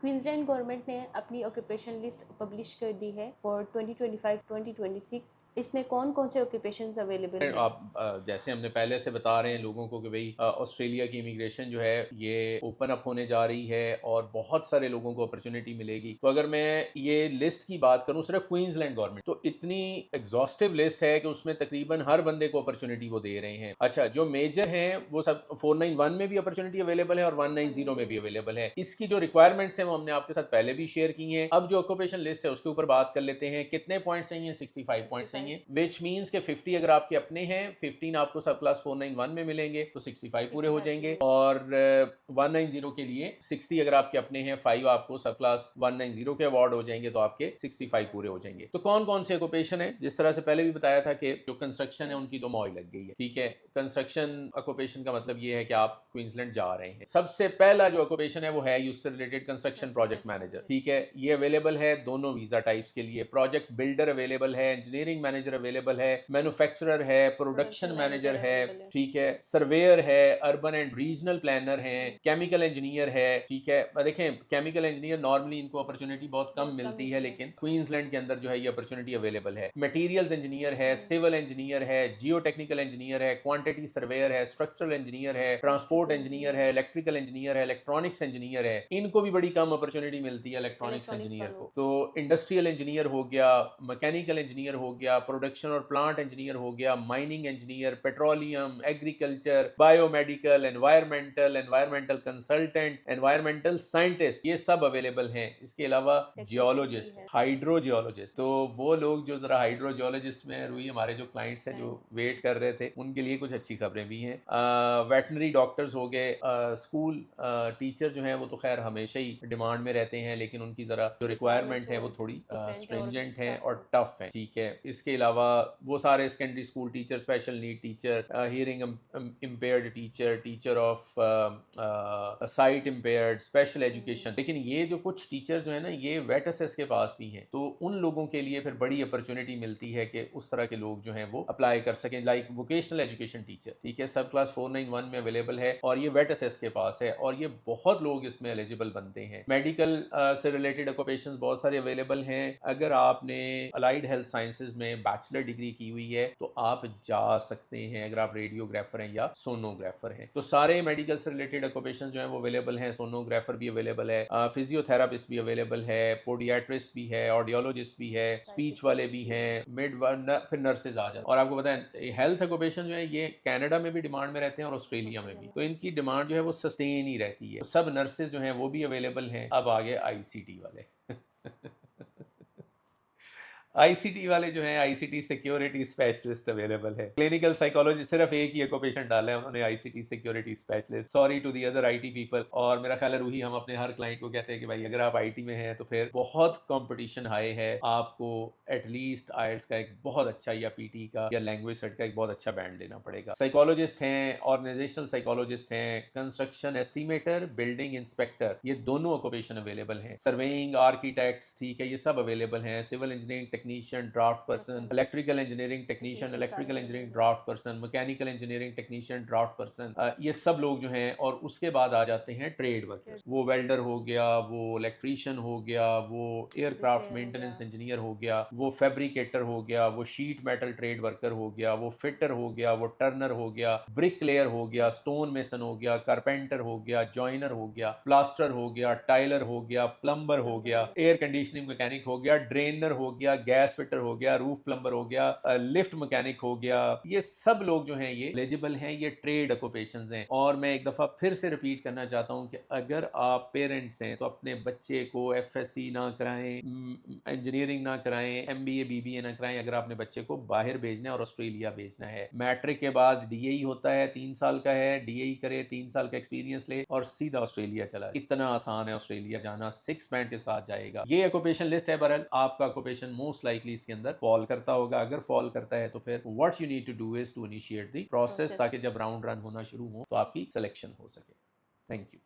Queensland government ने अपनी occupation list publish कर दी है फॉर 2025-2026। इसमें कौन कौन से ऑक्यूपेशंस अवेलेबल हैं? आप जैसे हमने पहले से बता रहे हैं लोगों को कि भाई ऑस्ट्रेलिया की इमिग्रेशन जो है ये ओपन अप होने जा रही है और बहुत सारे लोगों को अपॉर्चुनिटी मिलेगी। तो अगर मैं ये लिस्ट की बात करूं सिर्फ क्वींसलैंड गवर्नमेंट, तो इतनी एग्जॉस्टिव लिस्ट है कि उसमें तकरीबन हर बंदे को अपॉर्चुनिटी वो दे रहे हैं। अच्छा, जो मेजर हैं वो सब 491 में भी अपॉर्चुनिटी अवेलेबल है और 190 में भी अवेलेबल है। इसकी जो रिक्वायरमेंट्स हैं वो हमने आपके साथ पहले भी शेयर की हैं। अब जो ऑक्यूपेशन लिस्ट है उसके ऊपर बात कर लेते हैं। कितने पॉइंट्स चाहिए? 65 पॉइंट्स चाहिए, विच मीन्स के 50 अगर आपके अपने हैं, 15 आपको सब क्लास 491 में मिलेंगे तो 65 पूरे हो जाएंगे, और 190 के लिए 60 अगर आपके अपने हैं, 5 आपको सब क्लास 190 के अवार्ड हो जाएंगे तो आपके 65 पूरे हो जाएंगे। तो कौन कौन से ऑक्यूपेशन है? जिस तरह से पहले भी बताया था कि जो कंस्ट्रक्शन है उनकी तो मौज लग गई है। ठीक है, कंस्ट्रक्शन ऑक्यूपेशन का मतलब ये है कि आप क्वींसलैंड जा रहे हैं। सबसे पहला जो ऑक्यूपेशन है वो है उससे रिलेटेड कंस्ट्रक्शन प्रोजेक्ट मैनेजर। ठीक है, ये अवेलेबल है दोनों वीजा टाइप्स के लिए। प्रोजेक्ट बिल्डर अवेलेबल है, इंजीनियरिंग मैनेजर अवेलेबल है, मैन्युफैक्चरर है, प्रोडक्शन मैनेजर है, ठीक है, सर्वेयर है, अर्बन एंड रीजनल प्लानर है, केमिकल इंजीनियर है। ठीक है, देखें केमिकल इंजीनियर नॉर्मली इनको अपॉर्चुनिटी बहुत कम मिलती है, लेकिन क्वींसलैंड के अंदर जो है ये अपॉर्चुनिटी अवेलेबल है। मटेरियल्स इंजीनियर है, सिविल इंजीनियर है, जियो टेक्निकल इंजीनियर है, क्वांटिटी सर्वेयर है, स्ट्रक्चरल इंजीनियर है, ट्रांसपोर्ट इंजीनियर है, इलेक्ट्रिकल इंजीनियर है, इलेक्ट्रॉनिक्स इंजीनियर है। इनको भी बड़ी कम अपॉर्चुनिटी मिलती है इलेक्ट्रॉनिक्स इंजीनियर को। तो इंडस्ट्रियल इंजीनियर हो गया, मैकेनिकल इंजीनियर हो गया, प्रोडक्शन और प्लांट इंजीनियर हो गया, mining engineer, petroleum, agriculture, biomedical, environmental consultant, environmental scientist, ये सब अवेलेबल हैं। इसके अलावा जियोलॉजिस्ट, हाइड्रो जियोलॉजिस्ट, तो वो लोग जो जरा हाइड्रो जियोलॉजिस्ट में रुई हमारे जो क्लाइंट्स हैं जो वेट कर रहे थे उनके लिए कुछ अच्छी खबरें भी हैं। वेटनरी डॉक्टर्स हो गए, स्कूल टीचर जो हैं वो तो खैर हमेशा ही डिमांड में रहते हैं, लेकिन उनकी जरा जो रिक्वायरमेंट है वो थोड़ी स्ट्रिंजेंट है और टफ है। ठीक है, इसके अलावा वो सारे secondary school teacher, special need teacher, hearing impaired teacher, teacher of site impaired, special education. लेकिन ये जो कुछ टीचर्स जो है ना ये वेट एसेस के पास भी हैं, तो उन लोगों के लिए फिर बड़ी अपॉर्चुनिटी मिलती है कि उस तरह के लोग जो हैं वो अप्लाई कर सकें, लाइक वोकेशनल एजुकेशन टीचर। ठीक है, सब क्लास 491 में अवेलेबल है और ये वेट एसेस के पास है और ये बहुत लोग इसमें एलिजिबल बनते हैं। मेडिकल से रिलेटेड ऑक्यूपेशंस बहुत सारे अवेलेबल हैं। अगर आपने अलाइड हेल्थ साइंसेज में बैचलर डिग्री की हुई है तो आप जा सकते हैं, अगर आप रेडियोग्राफर हैं या सोनोग्राफर हैं। तो सारे मेडिकल से रिलेटेड ऑक्यूपेशंस जो हैं वो अवेलेबल हैं। सोनोग्राफर भी अवेलेबल है, फिजियोथेरापिस्ट भी अवेलेबल है, पोडियाट्रिस्ट भी है, ऑडियोलॉजिस्ट भी है, स्पीच वाले भी हैं, फिर नर्सेज आ जाते हैं। और आपको पता है हेल्थ ऑक्यूपेशन जो है ये कनाडा में भी डिमांड में रहते हैं और ऑस्ट्रेलिया में भी, तो इनकी डिमांड जो है वो सस्टेन ही रहती है। तो सब नर्सेज जो हैं वो भी अवेलेबल हैं। अब आगे आईसीटी वाले आईसीटी वाले जो हैं, आईसीटी सिक्योरिटी स्पेशलिस्ट अवेलेबल है। क्लिनिकल साइकोलॉजी, सिर्फ एक ही ऑक्यूपेशन डाला है उन्होंने, ICT security specialist. Sorry to the other IT people, और मेरा ख्याल है रूही हम अपने हर क्लाइंट को कहते हैं कि भाई अगर आप आईटी में हैं तो फिर बहुत कंपटीशन हाई है, आपको एटलीस्ट आईएलटीएस का एक बहुत अच्छा या पीटी का या लैंग्वेज सेट का एक बहुत अच्छा बैंड लेना पड़ेगा। साइकोलॉजिस्ट हैं, ऑर्गेनाइजेशनल साइकोलॉजिस्ट हैं, कंस्ट्रक्शन एस्टिमेटर, बिल्डिंग इंस्पेक्टर, ये दोनों ऑक्यूपेशन अवेलेबल हैं। सर्वेइंग, आर्किटेक्ट्स, ठीक है, ये सब अवेलेबल हैं। Civil engineering technician, draft person, electrical engineering technician, electrical engineering draft person, mechanical engineering technician, draft person, ये सब लोग जो हैं। और उसके बाद आ जाते हैं ट्रेड वर्कर्स, वो वेल्डर हो गया, वो इलेक्ट्रीशियन हो गया, वो एयरक्राफ्ट मेंटेनेंस इंजीनियर हो गया, वो फैब्रिकेटर हो गया, वो शीट मेटल ट्रेड वर्कर हो गया, वो फिटर हो गया, वो टर्नर हो गया, ब्रिक लेयर हो गया, स्टोन मेसन हो गया, कारपेंटर हो गया, जॉइनर हो गया, प्लास्टर हो गया, टाइलर हो गया, प्लम्बर हो गया, एयर कंडीशनिंग मैकेनिक हो गया, ड्रेनर हो गया, गैस फिटर हो गया, रूफ प्लम्बर हो गया, लिफ्ट मैकेनिक हो गया। ये सब लोग जो हैं ये एलिजिबल हैं, ये ट्रेड ऑक्यूपेशंस हैं। और मैं एक दफ़ा फिर से रिपीट करना चाहता हूं कि अगर आप पेरेंट्स हैं तो अपने बच्चे को एफएससी ना कराएं, इंजीनियरिंग ना कराएं, एमबीए बीबीए ना कराएं। अगर आपने बच्चे को बाहर भेजना है और ऑस्ट्रेलिया भेजना है, मैट्रिक के बाद डीएई होता है, 3 साल का है, डीएई करे, 3 साल का एक्सपीरियंस ले और सीधा ऑस्ट्रेलिया चला। इतना आसान है ऑस्ट्रेलिया जाना, 6 बैंड के साथ जाएगा। ये ऑक्यूपेशन लिस्ट है। बहरहाल आपका ऑक्यूपेशन मोस्ट लाइकली इसके अंदर फॉल करता होगा। अगर फॉल करता है तो फिर what you need to do is to initiate the process, ताकि जब राउंड रन होना शुरू हो तो आपकी सिलेक्शन हो सके। Thank you.